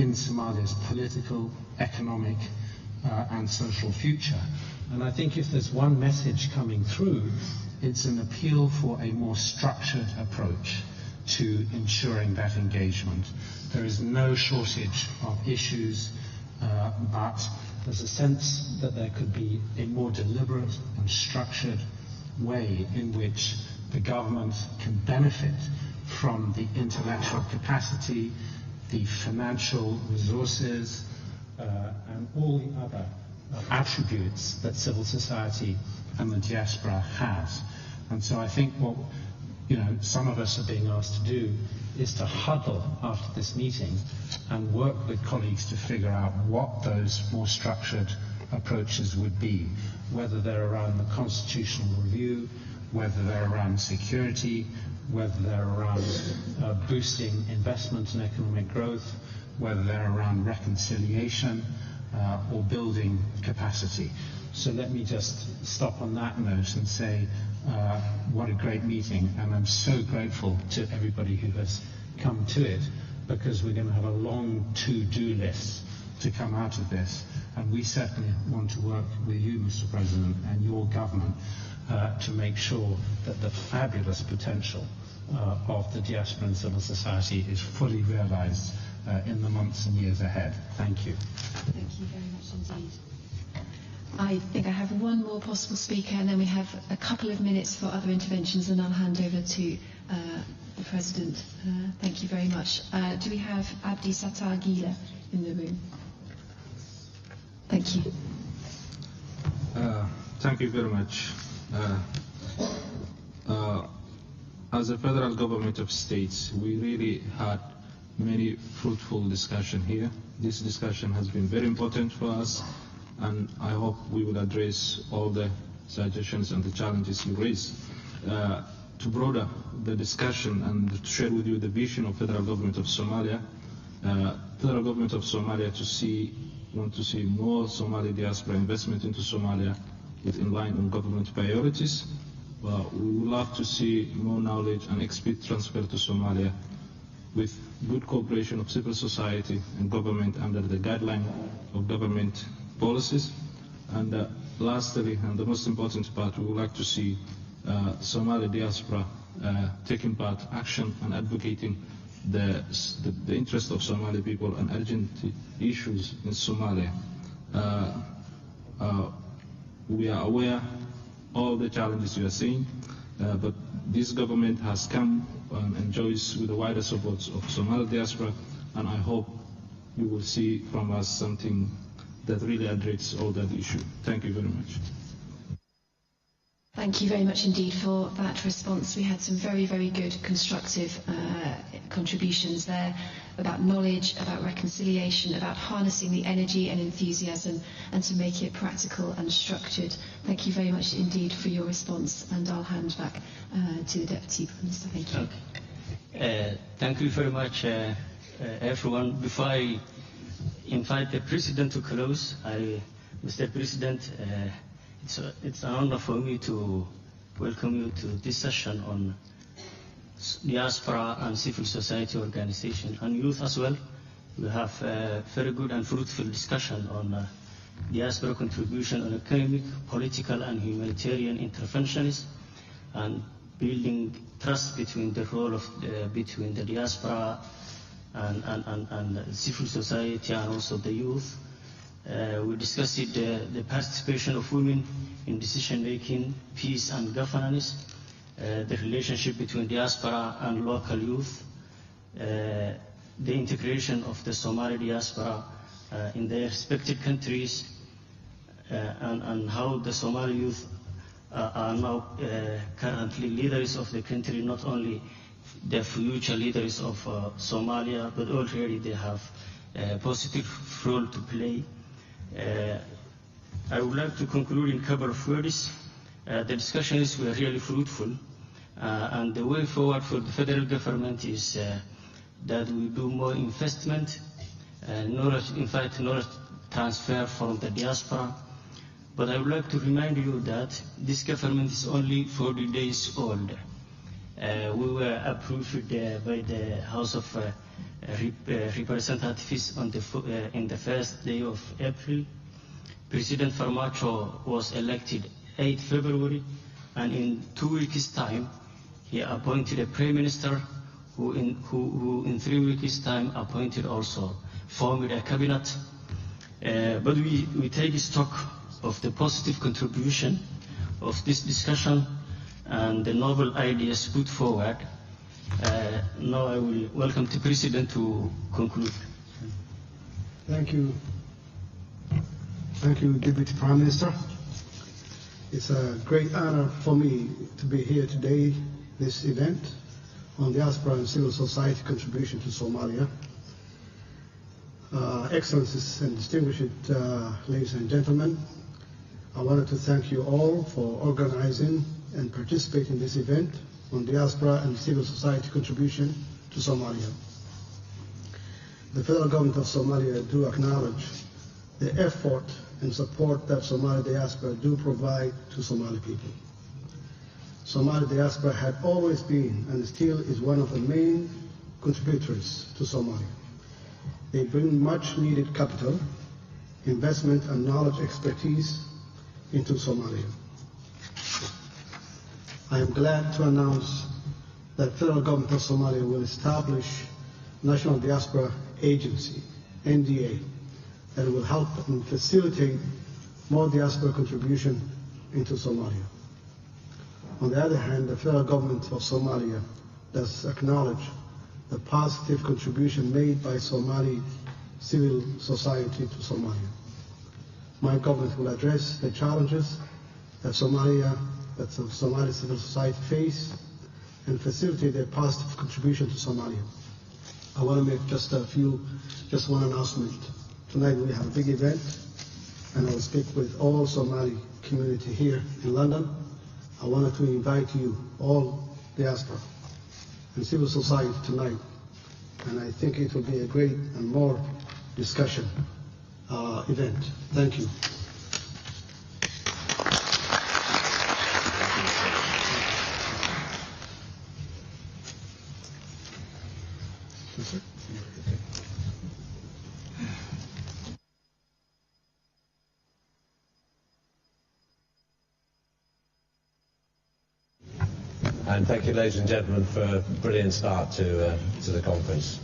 in Somalia's political, economic and social future. And I think if there's one message coming through, it's an appeal for a more structured approach to ensuring that engagement. There is no shortage of issues, but there's a sense that there could be a more deliberate and structured way in which the government can benefit from the intellectual capacity, the financial resources, and all the other attributes that civil society and the diaspora has. And so I think what some of us are being asked to do is to huddle after this meeting and work with colleagues to figure out what those more structured approaches would be, whether they're around the constitutional review, whether they're around security, whether they're around boosting investment and economic growth, whether they're around reconciliation or building capacity. So let me just stop on that note and say what a great meeting, and I'm so grateful to everybody who has come to it, because we're going to have a long to-do list to come out of this, and we certainly want to work with you, Mr. President, and your government to make sure that the fabulous potential of the diaspora and civil society is fully realized in the months and years ahead. Thank you. Thank you very much indeed. I think I have one more possible speaker, and then we have a couple of minutes for other interventions, and I'll hand over to the President. Thank you very much. Do we have Abdi Sattar Gila in the room? Thank you. Thank you very much. As a federal government of states, we really had many fruitful discussions here. This discussion has been very important for us, and I hope we will address all the suggestions and the challenges you raised. To broaden the discussion and to share with you the vision of federal government of Somalia, federal government of Somalia want to see more Somali diaspora investment into Somalia in line on government priorities. We would love to see more knowledge and expert transfer to Somalia with good cooperation of civil society and government under the guideline of government policies. And lastly, and the most important part, we would like to see Somali diaspora taking part action and advocating the interest of Somali people and urgent issues in Somalia. We are aware all the challenges we are seeing, but this government has come and enjoys with the wider support of Somali diaspora, and I hope you will see from us something that really addresses all that issue. Thank you very much. Thank you very much indeed for that response. We had some very, very good constructive contributions there about knowledge, about reconciliation, about harnessing the energy and enthusiasm, and to make it practical and structured. Thank you very much indeed for your response, and I'll hand back to the Deputy Prime Minister. Thank you. Okay. Thank you very much, everyone. Before I invite the President to close, Mr. President, it's an honor for me to welcome you to this session on diaspora and civil society organization and youth as well. We have a very good and fruitful discussion on diaspora contribution on economic, political and humanitarian interventions, and building trust between the role of between the diaspora and civil society and also the youth. We discussed the participation of women in decision making, peace and governance, the relationship between diaspora and local youth, the integration of the Somali diaspora in their respective countries, and how the Somali youth are now currently leaders of the country, not only the future leaders of Somalia, but already they have a positive role to play. I would like to conclude in a couple of words. The discussions were really fruitful, and the way forward for the federal government is that we do more investment, knowledge transfer from the diaspora. But I would like to remind you that this government is only 40 days old. We were approved by the House of representatives on in the first day of April. President Farmaajo was elected 8 February, and in 2 weeks' time, he appointed a Prime Minister who in 3 weeks' time appointed also, formed a cabinet. But we take stock of the positive contribution of this discussion and the novel ideas put forward. Now I will welcome the President to conclude. Thank you. Thank you, Deputy Prime Minister. It's a great honor for me to be here today, this event on diaspora and civil society contribution to Somalia. Excellencies and distinguished ladies and gentlemen, I wanted to thank you all for organizing and participating in this event on diaspora and civil society contribution to Somalia. The federal government of Somalia do acknowledge the effort and support that Somali diaspora do provide to Somali people. Somali diaspora had always been and still is one of the main contributors to Somalia. They bring much needed capital, investment and knowledge expertise into Somalia. I am glad to announce that federal government of Somalia will establish National Diaspora Agency, NDA, that will help and facilitate more diaspora contribution into Somalia. On the other hand, the federal government of Somalia does acknowledge the positive contribution made by Somali civil society to Somalia. My government will address the challenges that Somali civil society face and facilitate their positive contribution to Somalia. I want to make just one announcement. Tonight we have a big event, and I will speak with all Somali community here in London. I wanted to invite you, all diaspora and civil society tonight, and I think it will be a great and more discussion event. Thank you. And thank you, ladies and gentlemen, for a brilliant start to the conference.